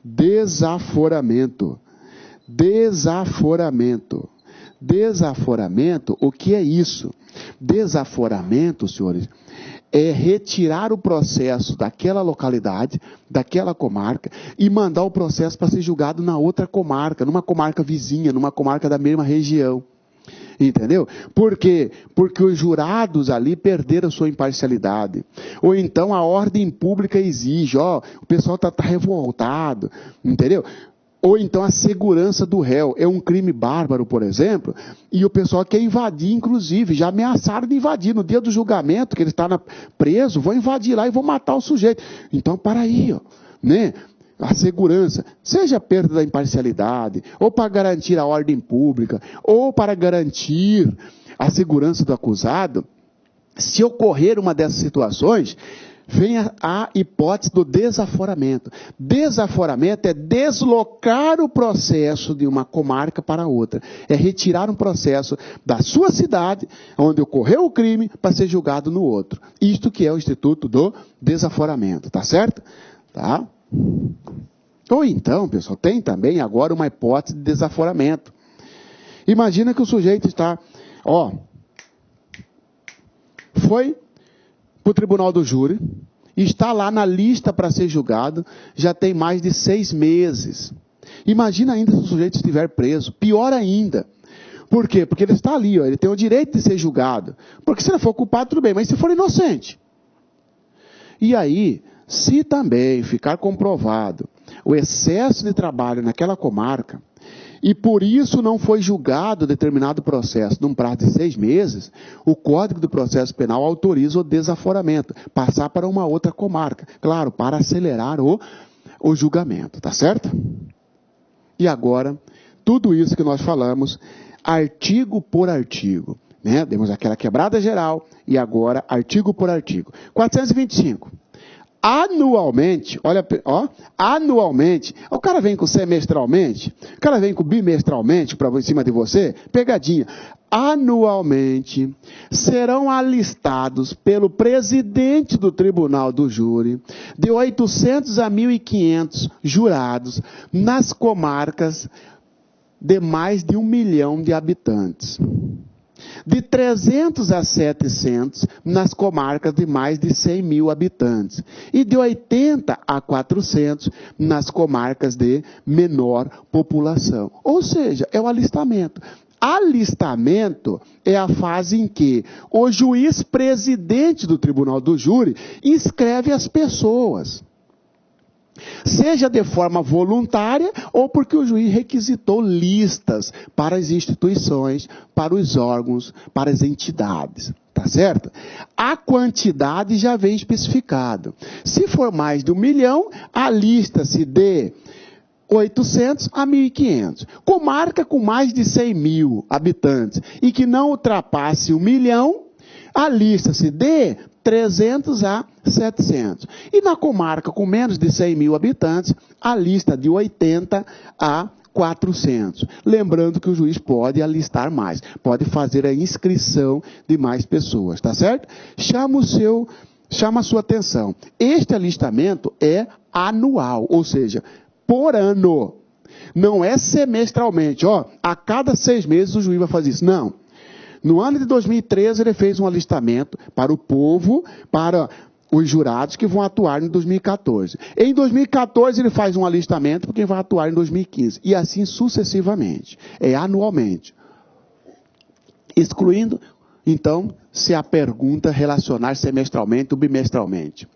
desaforamento. Desaforamento. Desaforamento, o que é isso? Desaforamento, senhores, é retirar o processo daquela localidade, daquela comarca, e mandar o processo para ser julgado na outra comarca, numa comarca vizinha, numa comarca da mesma região. Entendeu? Por quê? Porque os jurados ali perderam sua imparcialidade. Ou então a ordem pública exige, o pessoal está revoltado, entendeu? Ou então a segurança do réu. É um crime bárbaro, por exemplo, e o pessoal quer invadir, inclusive, já ameaçaram de invadir. No dia do julgamento, que ele está preso, vão invadir lá e vão matar o sujeito. Então, para aí, né? A segurança, seja a perda da imparcialidade, ou para garantir a ordem pública, ou para garantir a segurança do acusado, Se ocorrer uma dessas situações, vem a hipótese do desaforamento. Desaforamento é deslocar o processo de uma comarca para outra. É retirar um processo da sua cidade, onde ocorreu o crime, para ser julgado no outro. Isto que é o instituto do desaforamento, tá certo? Tá? Ou então, pessoal, tem também agora uma hipótese de desaforamento. Imagina que o sujeito está, foi para o tribunal do júri, está lá na lista para ser julgado, já tem mais de 6 meses. Imagina ainda se o sujeito estiver preso, pior ainda. Por quê? Porque ele está ali, ele tem o direito de ser julgado. Porque se ele for culpado, tudo bem, mas se for inocente. E aí, se também ficar comprovado o excesso de trabalho naquela comarca, e por isso não foi julgado determinado processo num prazo de 6 meses, o Código do Processo Penal autoriza o desaforamento, passar para uma outra comarca, claro, para acelerar o julgamento, tá certo? E agora, tudo isso que nós falamos, artigo por artigo, né? Demos aquela quebrada geral, e agora, artigo por artigo. 425. Anualmente, anualmente, o cara vem com semestralmente, o cara vem com bimestralmente para em cima de você, pegadinha. Anualmente, serão alistados pelo presidente do tribunal do júri, de 800 a 1.500 jurados, nas comarcas de mais de 1 milhão de habitantes. De 300 a 700 nas comarcas de mais de 100 mil habitantes. E de 80 a 400 nas comarcas de menor população. Ou seja, é o alistamento. Alistamento é a fase em que o juiz presidente do tribunal do júri inscreve as pessoas. Seja de forma voluntária ou porque o juiz requisitou listas para as instituições, para os órgãos, para as entidades. Tá certo? A quantidade já vem especificada. Se for mais de 1 milhão, alista-se de 800 a 1.500. Comarca com mais de 100 mil habitantes e que não ultrapasse 1 milhão, alista-se de 300 a 700. E na comarca com menos de 100 mil habitantes, a lista de 80 a 400. Lembrando que o juiz pode alistar mais, pode fazer a inscrição de mais pessoas, tá certo? Chama a sua atenção. Este alistamento é anual, ou seja, por ano. Não é semestralmente, a cada 6 meses o juiz vai fazer isso. Não. No ano de 2013, ele fez um alistamento para o povo, para os jurados que vão atuar em 2014. Em 2014, ele faz um alistamento para quem vai atuar em 2015. E assim sucessivamente. É anualmente. Excluindo, então, se a pergunta relacionar semestralmente ou bimestralmente.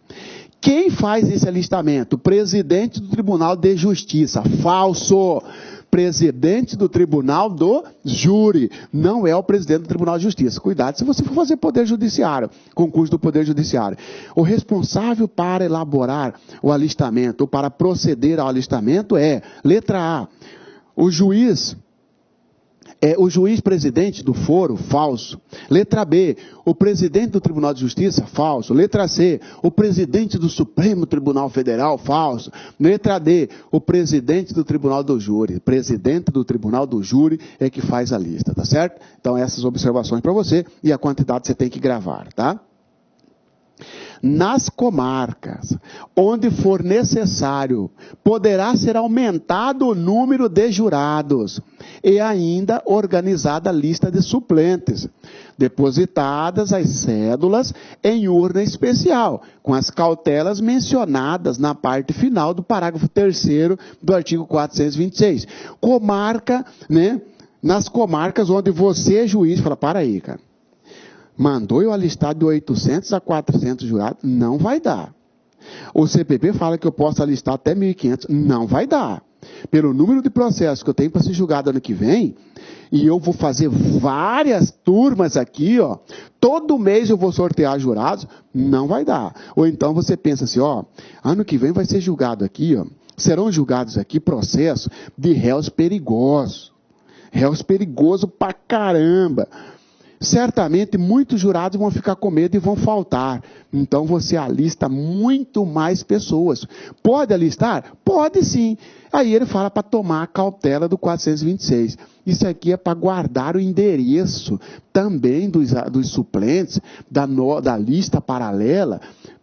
Quem faz esse alistamento? O presidente do Tribunal de Justiça. Falso! Presidente do Tribunal do Júri, não é o presidente do Tribunal de Justiça. Cuidado se você for fazer Poder Judiciário, concurso do Poder Judiciário. O responsável para elaborar o alistamento, ou para proceder ao alistamento é, letra A, o juiz presidente do foro, falso. Letra B, o presidente do Tribunal de Justiça, falso. Letra C, o presidente do Supremo Tribunal Federal, falso. Letra D, o presidente do Tribunal do Júri. Presidente do Tribunal do Júri é que faz a lista, tá certo? Então essas observações para você e a quantidade você tem que gravar, tá? Nas comarcas, onde for necessário, poderá ser aumentado o número de jurados e ainda organizada a lista de suplentes, depositadas as cédulas em urna especial, com as cautelas mencionadas na parte final do parágrafo 3º do artigo 426. Comarca, né? Nas comarcas onde você, juiz, fala, para aí, cara. Mandou eu alistar de 800 a 400 jurados? Não vai dar. O CPP fala que eu posso alistar até 1.500? Não vai dar. Pelo número de processos que eu tenho para ser julgado ano que vem, e eu vou fazer várias turmas aqui, todo mês eu vou sortear jurados, não vai dar. Ou então você pensa assim, ano que vem vai ser julgado aqui, serão julgados aqui processos de réus perigosos. Réus perigosos pra caramba. certamente muitos jurados vão ficar com medo e vão faltar. Então você alista muito mais pessoas. Pode alistar? Pode sim. Aí ele fala para tomar a cautela do 426. Isso aqui é para guardar o endereço também dos suplentes, da lista paralela,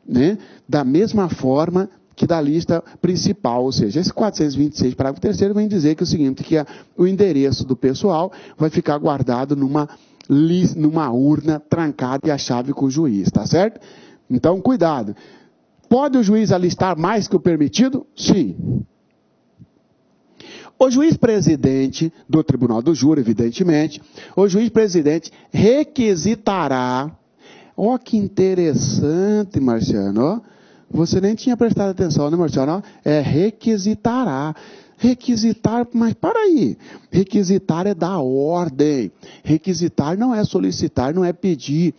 né? Da mesma forma que da lista principal, ou seja, esse 426, parágrafo 3º, vem dizer que é o seguinte, que o endereço do pessoal vai ficar guardado numa urna trancada e a chave com o juiz, tá certo? Então, cuidado. Pode o juiz alistar mais que o permitido? Sim. O juiz presidente do Tribunal do Júri, evidentemente, o juiz presidente requisitará, ó que interessante, Marciano, ó, você nem tinha prestado atenção, né, Marciano? Ó, requisitará. Requisitar, mas para aí. Requisitar é dar ordem. Requisitar não é solicitar, não é pedir.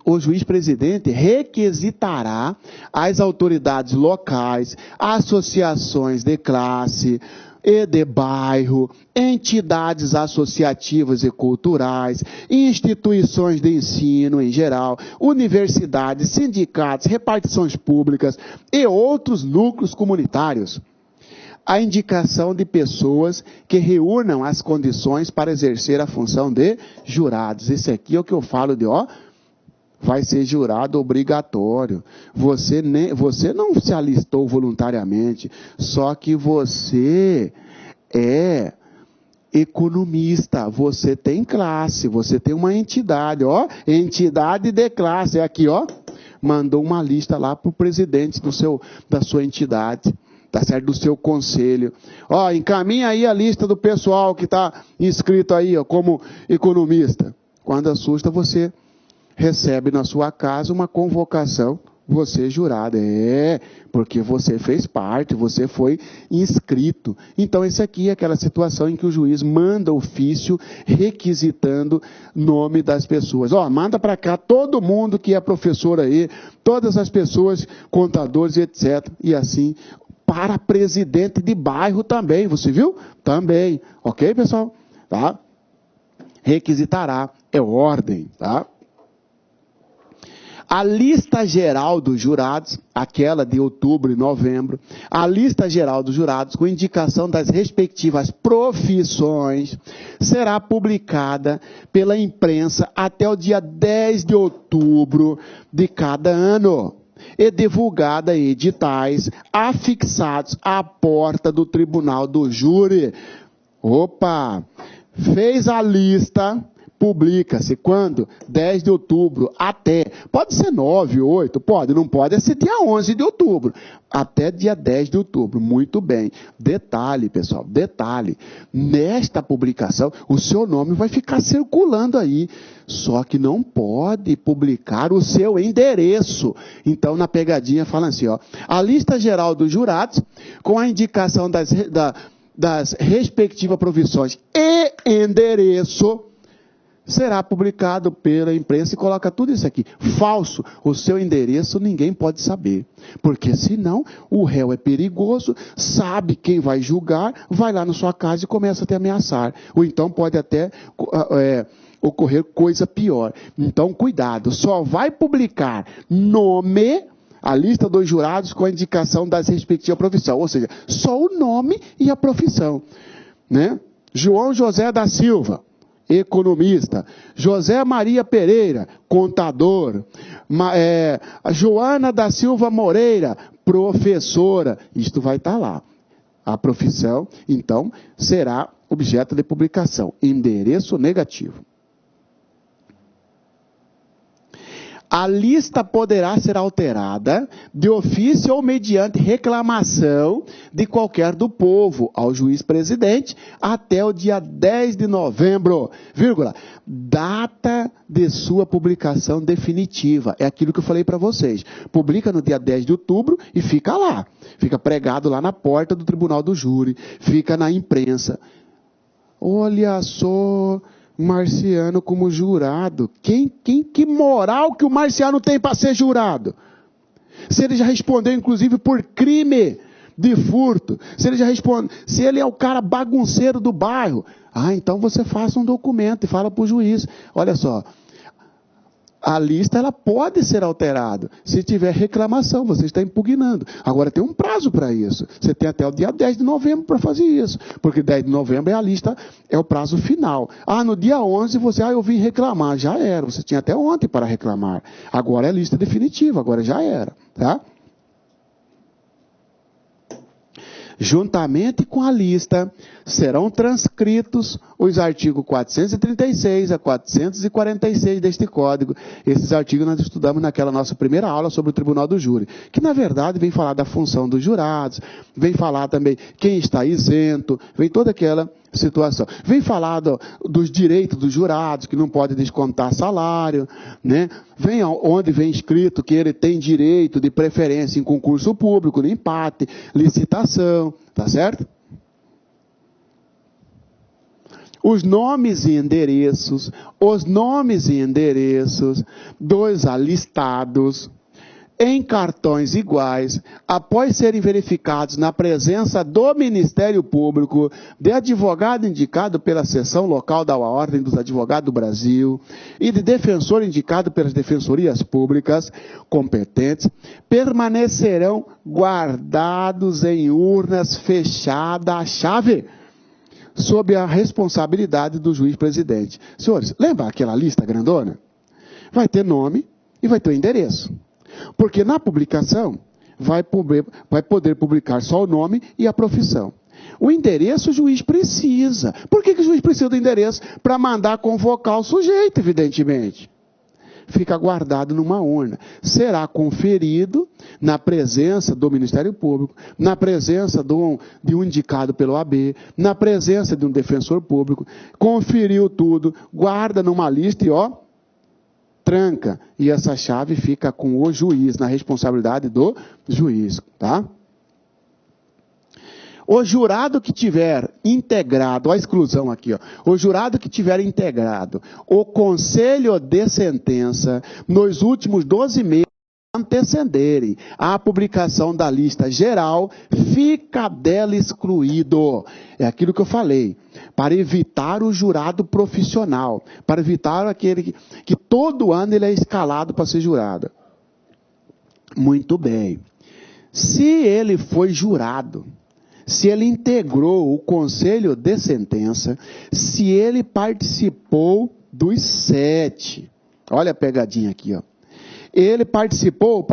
O juiz presidente requisitará às autoridades locais, associações de classe e de bairro, entidades associativas e culturais, instituições de ensino em geral, universidades, sindicatos, repartições públicas e outros núcleos comunitários, a indicação de pessoas que reúnam as condições para exercer a função de jurados. Esse aqui é o que eu falo de, ó, vai ser jurado obrigatório. Você não se alistou voluntariamente, só que você é economista, você tem classe, você tem uma entidade, ó, entidade de classe, é aqui, ó, mandou uma lista lá para o presidente da sua entidade. Tá certo? Do seu conselho. Ó, encaminha aí a lista do pessoal que está inscrito aí, ó, como economista. Quando assusta, você recebe na sua casa uma convocação, você jurado. Porque você fez parte, você foi inscrito. Então, esse aqui é aquela situação em que o juiz manda ofício requisitando nome das pessoas. Ó, manda para cá todo mundo que é professor aí, todas as pessoas, contadores e etc. E assim, para presidente de bairro também, você viu? Também. Ok, pessoal? Tá? Requisitará. É ordem, tá? A lista geral dos jurados, aquela de outubro e novembro, a lista geral dos jurados, com indicação das respectivas profissões, será publicada pela imprensa até o dia 10 de outubro de cada ano e divulgada em editais afixados à porta do Tribunal do Júri. Opa! Fez a lista, publica-se quando? 10 de outubro até. Pode ser 9, 8, pode, não pode ser dia 11 de outubro. Até dia 10 de outubro. Muito bem. Detalhe, pessoal, detalhe. Nesta publicação, o seu nome vai ficar circulando aí. Só que não pode publicar o seu endereço. Então, na pegadinha, fala assim, ó. A lista geral dos jurados, com a indicação das respectivas profissões e endereço, será publicado pela imprensa e coloca tudo isso aqui. Falso, o seu endereço ninguém pode saber. Porque senão o réu é perigoso, sabe quem vai julgar, vai lá na sua casa e começa a te ameaçar. Ou então pode até ocorrer coisa pior. Então cuidado, só vai publicar nome, a lista dos jurados com a indicação das respectivas profissões. Ou seja, só o nome e a profissão. Né? João José da Silva, economista. José Maria Pereira, contador. Joana da Silva Moreira, professora. Isto vai estar lá. A profissão, então, será objeto de publicação. Endereço negativo. A lista poderá ser alterada de ofício ou mediante reclamação de qualquer do povo ao juiz presidente até o dia 10 de novembro, vírgula, data de sua publicação definitiva. É aquilo que eu falei para vocês. Publica no dia 10 de outubro e fica lá. Fica pregado lá na porta do Tribunal do Júri, fica na imprensa. Olha só, Marciano como jurado. Que moral que o Marciano tem para ser jurado? Se ele já respondeu, inclusive, por crime de furto. Se ele é o cara bagunceiro do bairro. Então você faça um documento e fala para o juiz. Olha só, A lista ela pode ser alterada. Se tiver reclamação, você está impugnando. Agora tem um prazo para isso. Você tem até o dia 10 de novembro para fazer isso. Porque 10 de novembro é a lista, é o prazo final. No dia 11 você, eu vim reclamar. Já era. Você tinha até ontem para reclamar. Agora é a lista definitiva, agora já era. Tá? Juntamente com a lista, serão transcritos os artigos 436 a 446 deste Código. Esses artigos nós estudamos naquela nossa primeira aula sobre o Tribunal do Júri, que na verdade vem falar da função dos jurados, vem falar também quem está isento, vem toda aquela situação. Vem falar dos direitos dos jurados, que não pode descontar salário, né? Onde vem escrito que ele tem direito de preferência em concurso público, de empate, licitação, tá certo? Os nomes e endereços dos alistados em cartões iguais, após serem verificados na presença do Ministério Público, de advogado indicado pela seção local da Ordem dos Advogados do Brasil e de defensor indicado pelas defensorias públicas competentes, permanecerão guardados em urnas fechadas à chave, sob a responsabilidade do juiz presidente. Senhores, lembra aquela lista grandona? Vai ter nome e vai ter o endereço. Porque na publicação vai poder publicar só o nome e a profissão. O endereço o juiz precisa. Por que o juiz precisa do endereço? Para mandar convocar o sujeito, evidentemente. Fica guardado numa urna. Será conferido na presença do Ministério Público, na presença de um indicado pelo AB, na presença de um defensor público. Conferiu tudo, guarda numa lista e tranca. E essa chave fica com o juiz, na responsabilidade do juiz, tá? O jurado que tiver integrado, a exclusão aqui, o jurado que tiver integrado o conselho de sentença nos últimos 12 meses antecederem a publicação da lista geral, fica dela excluído. É aquilo que eu falei, para evitar o jurado profissional, para evitar aquele que todo ano ele é escalado para ser jurado. Muito bem. Se ele foi jurado, se ele integrou o conselho de sentença, se ele participou dos 7, olha a pegadinha aqui, ele participou.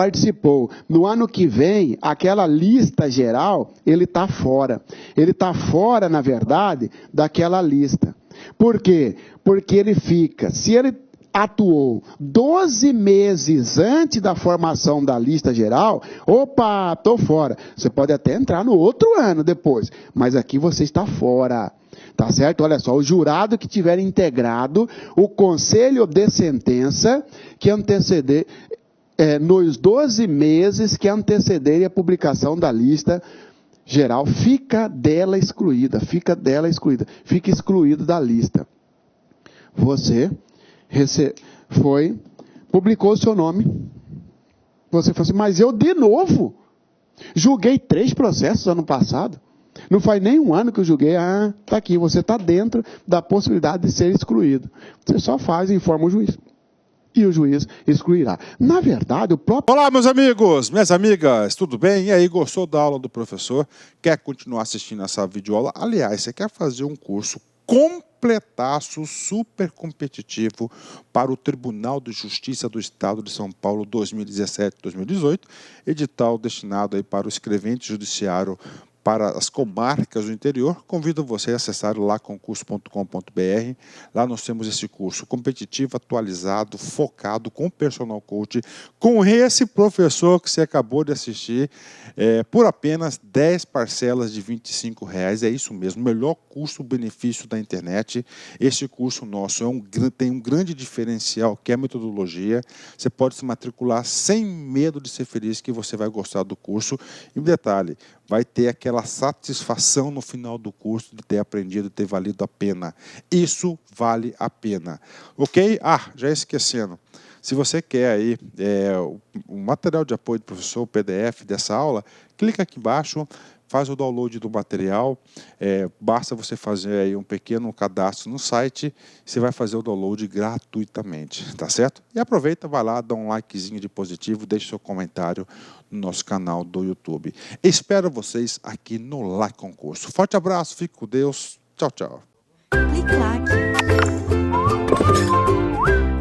No ano que vem, aquela lista geral, ele está fora. Ele está fora, na verdade, daquela lista. Por quê? Porque ele fica, se ele atuou 12 meses antes da formação da lista geral, estou fora. Você pode até entrar no outro ano depois, mas aqui você está fora. Tá certo? Olha só, o jurado que tiver integrado o conselho de sentença que anteceder, nos 12 meses que antecederem a publicação da lista geral, fica excluído da lista. Você publicou o seu nome, você falou assim, mas eu de novo julguei 3 processos ano passado. Não faz nem um ano que eu julguei. Está aqui, você está dentro da possibilidade de ser excluído. Você só faz e informa o juiz. E o juiz excluirá. Na verdade, o próprio... Olá, meus amigos, minhas amigas, tudo bem? E aí, gostou da aula do professor? Quer continuar assistindo essa videoaula? Aliás, você quer fazer um curso completaço, super competitivo para o Tribunal de Justiça do Estado de São Paulo 2017-2018, edital destinado aí para o escrevente judiciário para as comarcas do interior. Convido você a acessar lá concurso.com.br. Lá nós temos esse curso competitivo, atualizado, focado, com personal coach, com esse professor que você acabou de assistir, por apenas 10 parcelas de R$ 25,00. É isso mesmo, melhor custo-benefício da internet. Esse curso nosso tem um grande diferencial, que é a metodologia. Você pode se matricular sem medo de ser feliz, que você vai gostar do curso. E um detalhe, vai ter aquela satisfação no final do curso de ter aprendido, de ter valido a pena. Isso vale a pena. Ok? Já esquecendo. Se você quer aí o material de apoio do professor, o PDF dessa aula, clica aqui embaixo, faz o download do material, basta você fazer aí um pequeno cadastro no site, você vai fazer o download gratuitamente, tá certo? E aproveita, vai lá, dá um likezinho de positivo, deixe seu comentário no nosso canal do YouTube. Espero vocês aqui no Like Concurso. Forte abraço, fique com Deus, tchau, tchau. Clique like.